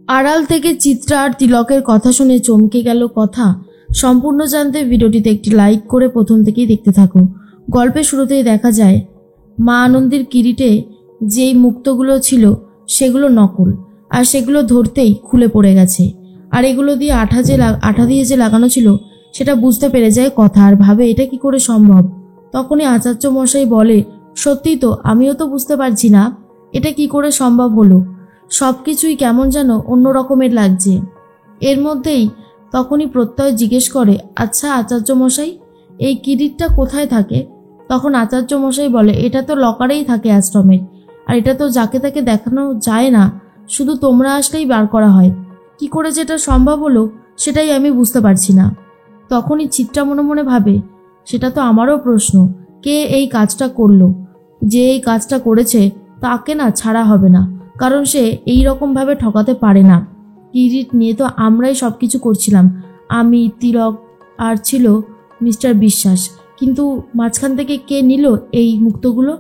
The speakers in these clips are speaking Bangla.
আড়াল থেকে চিত্রা আর তিলকের কথা শুনে চমকে গেল কথা। সম্পূর্ণ জানতে ভিডিওটিতে একটি লাইক করে প্রথম থেকেই দেখতে থাকো। গল্পের শুরুতেই দেখা যায় মা আনন্দীর কিরিটে যেই মুক্তগুলো ছিল সেগুলো নকল, আর সেগুলো ধরতেই খুলে পড়ে গেছে। আর এগুলো দিয়ে আঠা দিয়ে যে লাগানো ছিল সেটা বুঝতে পেরে যায় কথা, আর ভাবে এটা কি করে সম্ভব। তখনই আচার্য মশাই বলে, সত্যিই তো, আমিও তো বুঝতে পারছি না এটা কি করে সম্ভব হলো, সব কিছুই কেমন যেন অন্য রকমের লাগছে। এর মধ্যেই তখনই প্রত্যয় জিজ্ঞেস করে, আচ্ছা আচার্য মশাই, এই কিরিটটা কোথায় থাকে? তখন আচার্য মশাই বলে, এটা তো লকারেই থাকে আশ্রমের, আর এটা তো যাকে তাকে দেখানো যায় না, শুধু তোমরা আসলেই বার করা হয়। কি করে যেটা সম্ভব হলো সেটাই আমি বুঝতে পারছি না। তখনই চিত্রা মনে মনে ভাবে, সেটা তো আমারও প্রশ্ন, কে এই কাজটা করলো? যে এই কাজটা করেছে তাকে না ছাড়া হবে না, কারণ সে এই রকমভাবে ঠকাতে পারে না। কিরিট নিয়ে তো আমরাই সব কিছু করছিলাম, আমি, তিলক আর ছিল মিস্টার বিশ্বাস, কিন্তু মাঝখান থেকে কে নিল এই মুক্তগুলো?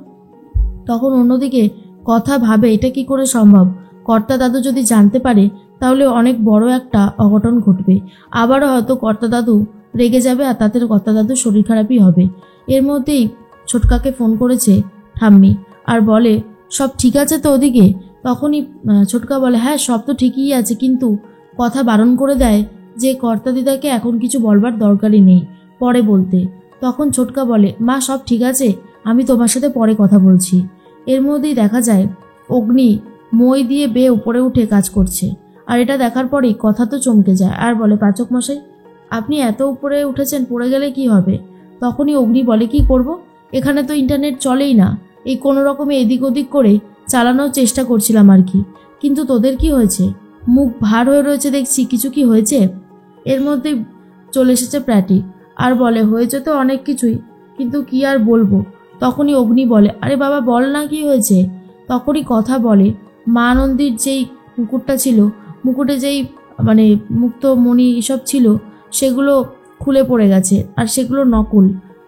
তখন অন্যদিকে কথা ভাবে, এটা কি করে সম্ভব? কর্তা দাদু যদি জানতে পারে তাহলে অনেক বড় একটা অঘটন ঘটবে। আবারও হয়তো কর্তা দাদু রেগে যাবে, আর তাদের কর্তা দাদুর শরীর খারাপই হবে। এর মধ্যেই ছোটকাকে ফোন করেছে ঠাম্মি, আর বলে, সব ঠিক আছে তো ওদিকে? তখনই ছোটকা বলে, হ্যাঁ সব তো ঠিকই আছে, কিন্তু কথা বারণ করে দেয় যে কর্তা দিদাকে এখন কিছু বলবার দরকারই নেই, পরে বলতে। তখন ছোটকা বলে, মা সব ঠিক আছে, আমি তোমার সাথে পরে কথা বলছি। এর মধ্যেই দেখা যায় অগ্নি মই দিয়ে বেয়ে উপরে উঠে কাজ করছে, আর এটা দেখার পরেই কথা তো চমকে যায়, আর বলে, পাচক মশাই আপনি এত উপরে উঠেছেন, পড়ে গেলে কি হবে? তখনই অগ্নি বলে, কি করব, এখানে তো ইন্টারনেট চলেই না, এই কোনো রকমে এদিক ওদিক করে চালানোর চেষ্টা করছিলাম আর কি। কিন্তু তোদের কি হয়েছে? মুখ ভার হয়ে রয়েছে দেখছি, কিছু কি হয়েছে? এর মধ্যেই চলে এসেছে প্র্যাটি, আর বলে, হয়েছে তো অনেক কিছুই, কিন্তু কি আর বলবো। তখনই অগ্নি বলে, আরে বাবা বল না কি হয়েছে। তখনই কথা বলে, মা আনন্দীর যেই মুকুটটা ছিল, মুকুটে যেই মুক্ত মণি এসব ছিল, সেগুলো খুলে পড়ে গেছে, আর সেগুলো নকল,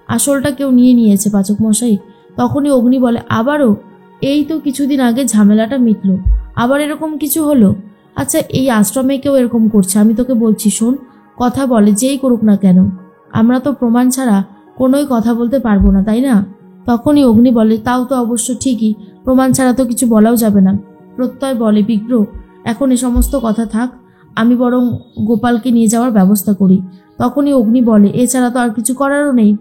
আসলটা কেউ নিয়ে নিয়েছে পাচক মশাই। তখনই অগ্নি বলে, আবারও? এই তো কিছুদিন আগে ঝামেলাটা মিটলো, আবার এরকম কিছু হলো? আচ্ছা এই আশ্রমে কেউ এরকম করছে, আমি তোকে বলছি শোন। কথা বলে, যেই করুক না কেন, আমরা তো প্রমাণ ছাড়া কোনোই কথা বলতে পারবো না, তাই না? তখনই অগ্নি বলে, তাও তো অবশ্য ঠিকই, প্রমাণ ছাড়া তো কিছু বলাও যাবে না। প্রত্যয় বলে, বিগ্র এখন এ সমস্ত কথা থাক, আমি বরং গোপালকে নিয়ে যাওয়ার ব্যবস্থা করি। তখনই অগ্নি বলে, এছাড়া তো আর কিছু করারও নেই।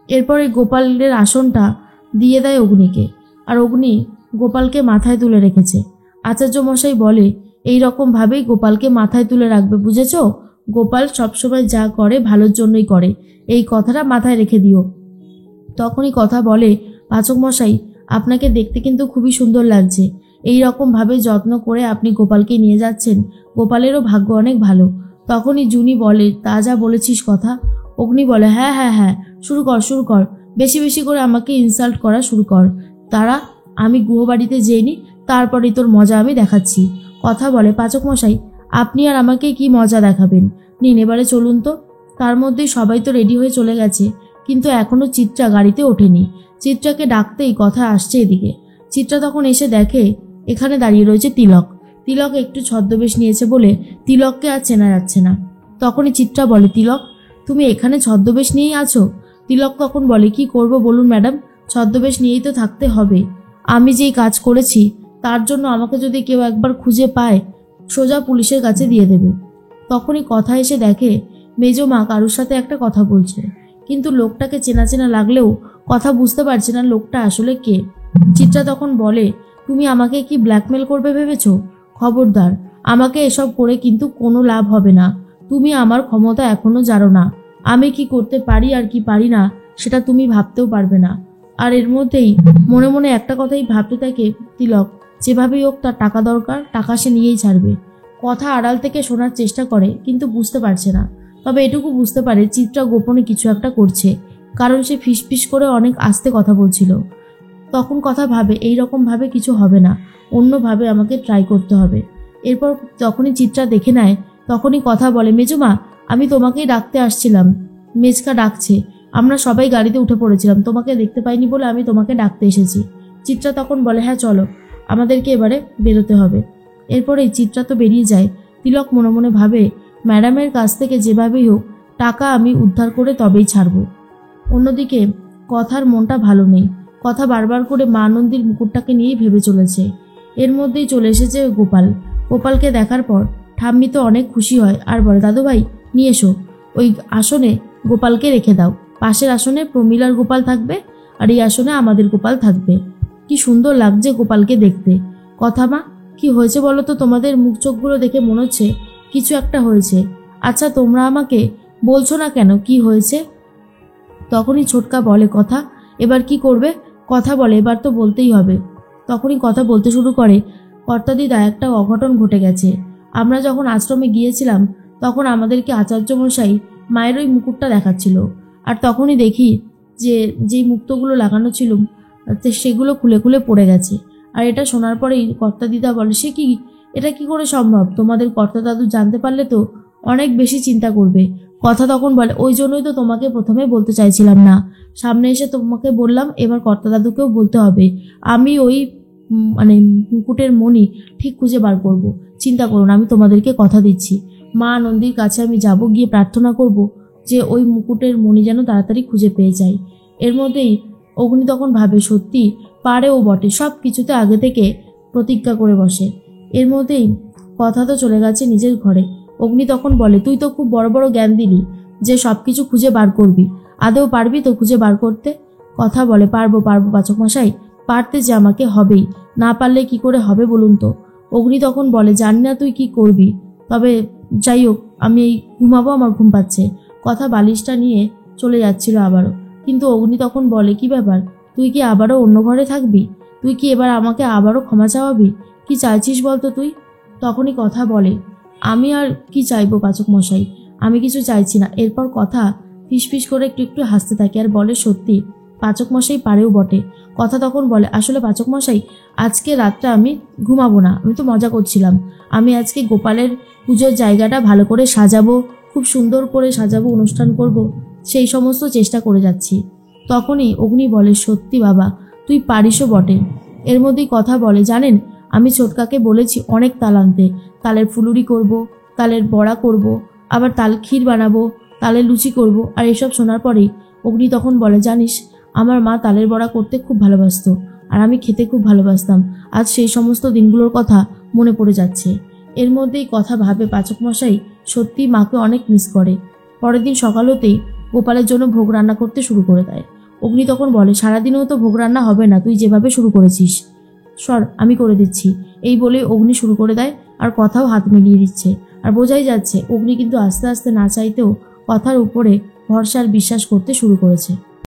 এরপরে গোপালের আসনটা দিয়ে দেয় অগ্নিকে, আর অগ্নি গোপালকে মাথায় তুলে রেখেছে। আচার্য মশাই বলে, এই রকমভাবেই গোপালকে মাথায় তুলে রাখবে, বুঝেছ? গোপাল সবসময় যা করে ভালোর জন্যই করে, এই কথাটা মাথায় রেখে দিও। তখনই কথা বলে, পাচক মশাই আপনাকে দেখতে কিন্তু খুবই সুন্দর লাগছে, এই রকমভাবে যত্ন করে আপনি গোপালকে নিয়ে যাচ্ছেন, গোপালেরও ভাগ্য অনেক ভালো। তখনই জুনি বলে, তা যা বলেছিস কথা। অগ্নি বলে, হ্যাঁ হ্যাঁ হ্যাঁ, শুরু কর, বেশি বেশি করে আমাকে ইনসাল্ট করা শুরু কর, তারা আমি গুহবাড়িতে যেইনি, তারপরেই তোর মজা আমি দেখাচ্ছি। কথা বলে, পাচক মশাই আপনি আর আমাকে কি মজা দেখাবেন, নিন এবারে চলুন তো। তার মধ্যেই সবাই তো রেডি হয়ে চলে গেছে, কিন্তু এখনো চিত্রা গাড়িতে ওঠেনি। চিত্রাকে ডাকতেই কথা আসছে এদিকে। চিত্রা তখন এসে দেখে এখানে দাঁড়িয়ে রয়েছে তিলক। তিলক একটু ছদ্মবেশ নিয়েছে বলে তিলককে আর চেনা যাচ্ছে না। তখনই চিত্রা বলে, তিলক তুমি এখানে ছদ্মবেশ নিয়েই আছো? তিলক তখন বলে, কি করব বলুন ম্যাডাম, ছদ্মবেশ নিয়েই তো থাকতে হবে, আমি যেই কাজ করেছি তার জন্য আমাকে যদি কেউ একবার খুঁজে পায় সোজা পুলিশের কাছে দিয়ে দেবে। তখনই কথা এসে দেখে মেজো মা কারুর সাথে একটা কথা বলছে, কিন্তু লোকটাকে চেনা চেনা লাগলেও কথা বুঝতে পারছে না লোকটা আসলে কে। চিত্রা তখন বলে, তুমি আমাকে কি ব্ল্যাকমেল করবে ভেবেছো? খবরদার, আমাকে এসব করে কিন্তু কোনো লাভ হবে না, তুমি আমার ক্ষমতা এখনো জানো না, আমি কি করতে পারি আর কি পারি না সেটা তুমি ভাবতেও পারবে না। আর এর মধ্যেই মনে মনে একটা কথাই ভাবতে থাকে তিলক, যেভাবেই হোক তার টাকা দরকার, টাকা সে নিয়েই ছাড়বে। কথা আড়াল থেকে শোনার চেষ্টা করে, কিন্তু বুঝতে পারছে না। তবে এটুকু বুঝতে পারে চিত্রা গোপনে কিছু একটা করছে, কারণ সে ফিসফিস করে অনেক আস্তে কথা বলছিল। তখন কথা ভাবে, এই রকমভাবে কিছু হবে না, অন্যভাবে আমাকে ট্রাই করতে হবে। এরপর যখনই চিত্রা দেখে নেয় তখনই কথা বলে, মেজমা আমি তোমাকেই ডাকতে আসছিলাম, মেজকা ডাকছে, আমরা সবাই গাড়িতে উঠে পড়েছিলাম, তোমাকে দেখতে পাইনি বলে আমি তোমাকে ডাকতে এসেছি। চিত্রা তখন বলে, হ্যাঁ চলো, আমাদেরকে এবারে বেরোতে হবে। এরপরেই চিত্রা তো বেরিয়ে যায়। তিলক মনে মনে ভাবে, ম্যাডামের কাছ থেকে যেভাবেই হোক টাকা আমি উদ্ধার করে তবেই ছাড়ব। অন্যদিকে কথার মনটা ভালো নেই। কথা বারবার করে মা আনন্দির মুকুটটাকে নিয়েই ভেবে চলেছে। এর মধ্যেই চলে এসেছে গোপাল। গোপালকে দেখার পর ঠাম্মি তো অনেক খুশি হয় আর বলে, দাদু ভাই নিয়ে এসো, ওই আসনে গোপালকে রেখে দাও। পাশের আসনে প্রমিলার গোপাল থাকবে আর এই আসনে আমাদের গোপাল থাকবে। কি সুন্দর লাগছে গোপালকে দেখতে। কথা মা, কি হয়েছে বলো তো? তোমাদের মুখ চোখগুলো দেখে মনে হচ্ছে কিছু একটা হয়েছে। আচ্ছা তোমরা আমাকে বলছো না কেন কি হয়েছে? তখনই ছোটকা বলে, কথা এবার কি করবে? কথা বলে, এবার তো বলতেই হবে। তখনই কথা বলতে শুরু করে, কর্তাদিদা একটা অঘটন ঘটে গেছে। আমরা যখন আশ্রমে গিয়েছিলাম তখন আমাদেরকে আচার্য মশাই মায়ের ওই মুকুটটা দেখাচ্ছিল, আর তখনই দেখি যে যেই মুক্তগুলো লাগানো ছিল সেগুলো খুলে খুলে পড়ে গেছে। আর এটা শোনার পরেই কর্তাদিদা বলে, সে কি, এটা কি করে সম্ভব? তোমাদের কর্তা দাদু জানতে পারলে তো অনেক বেশি চিন্তা করবে। কথা তখন বলে, ওই জন্যই তো তোমাকে প্রথমে বলতে চাইছিলাম না, সামনে এসে তোমাকে বললাম, এবার কর্তা দাদুকেও বলতে হবে। আমি ওই মানে মুকুটের মণি ঠিক খুঁজে বার করব, চিন্তা করুন, আমি তোমাদেরকে কথা দিচ্ছি। মা নন্দীর কাছে আমি যাব, গিয়ে প্রার্থনা করব যে ওই মুকুটের মণি যেন তাড়াতাড়ি খুঁজে পেয়ে যায়। এর মধ্যেই অগ্নি তখন ভাবে, সত্যি পারেও বটে, সব কিছুতে আগে থেকে প্রতিজ্ঞা করে বসে। এর মধ্যেই কথা তো চলে গেছে নিজের ঘরে। অগ্নি তখন বলে, তুই তো খুব বড় বড় জ্ঞান দিলি যে সব কিছু খুঁজে বার করবি, আদেও পারবি তো খুঁজে বার করতে? কথা বলে, পারবো পারবো পাচক মশাই, পারতে যে আমাকে হবেই, না পারলে কি করে হবে বলুন তো? অগ্নি তখন বলে, জানি না তুই কি করবি, তবে যাই হোক আমি এই ঘুমাবো, আমার ঘুম পাচ্ছে। কথা বালিশটা নিয়ে চলে যাচ্ছিল আবারও, কিন্তু অগ্নি তখন বলে, কি ব্যাপার, তুই কি আবারও অন্য ঘরে থাকবি? তুই কি এবার আমাকে আবারও ক্ষমা চাওয়াবি? কি চাইছিস বলতো তুই? তখনই কথা বলে, আমি আর কি চাইবো পাচক মশাই, আমি কিছু চাইছি না। এরপর কথা ফিসফিস করে একটু একটু হাসতে থাকে আর বলে, সত্যি পাচক মশাই পারেও বটে। কথা তখন বলে, আসলে পাচক মশাই আজকে রাতটা আমি ঘুমাবো না, আমি তো মজা করছিলাম। আমি আজকে গোপালের পুজোর জায়গাটা ভালো করে সাজাবো, খুব সুন্দর করে সাজাবো, অনুষ্ঠান করব, সেই সমস্ত চেষ্টা করে যাচ্ছি। তখনই অগ্নি বলে, সত্যি বাবা তুই পারিসও বটে। এর মধ্যেই কথা বলে, জানেন আমি ছোটকাকে বলেছি অনেক তাল আনতে, তালের ফুলুরি করব, তালের বড়া করব, আবার তাল ক্ষীর বানাবো, তালের লুচি করব। আর এসব শোনার পরেই অগ্নি তখন বলে, জানিস আমার মা তালের বড়া করতে খুব ভালোবাসতো আর আমি খেতে খুব ভালোবাসতাম, আজ সেই সমস্ত দিনগুলোর কথা মনে পড়ে যাচ্ছে। এর মধ্যেই কথা ভাবে, পাচক মশাই সত্যি মাকে অনেক মিস করে। পরের দিন সকাল হতেই গোপালের জন্য ভোগ রান্না করতে শুরু করে দেয়। অগ্নি তখন বলে, সারাদিনেও তো ভোগ রান্না হবে না, তুই যেভাবে শুরু করেছিস, সর আমি করে দিচ্ছি। এই বলে অগ্নি শুরু করে দেয় আর কথাও হাত মিলিয়ে দিচ্ছে। আর বোঝাই যাচ্ছে অগ্নি কিন্তু আস্তে আস্তে না চাইতেও কথার উপরে ভরসা আর বিশ্বাস করতে শুরু করেছে।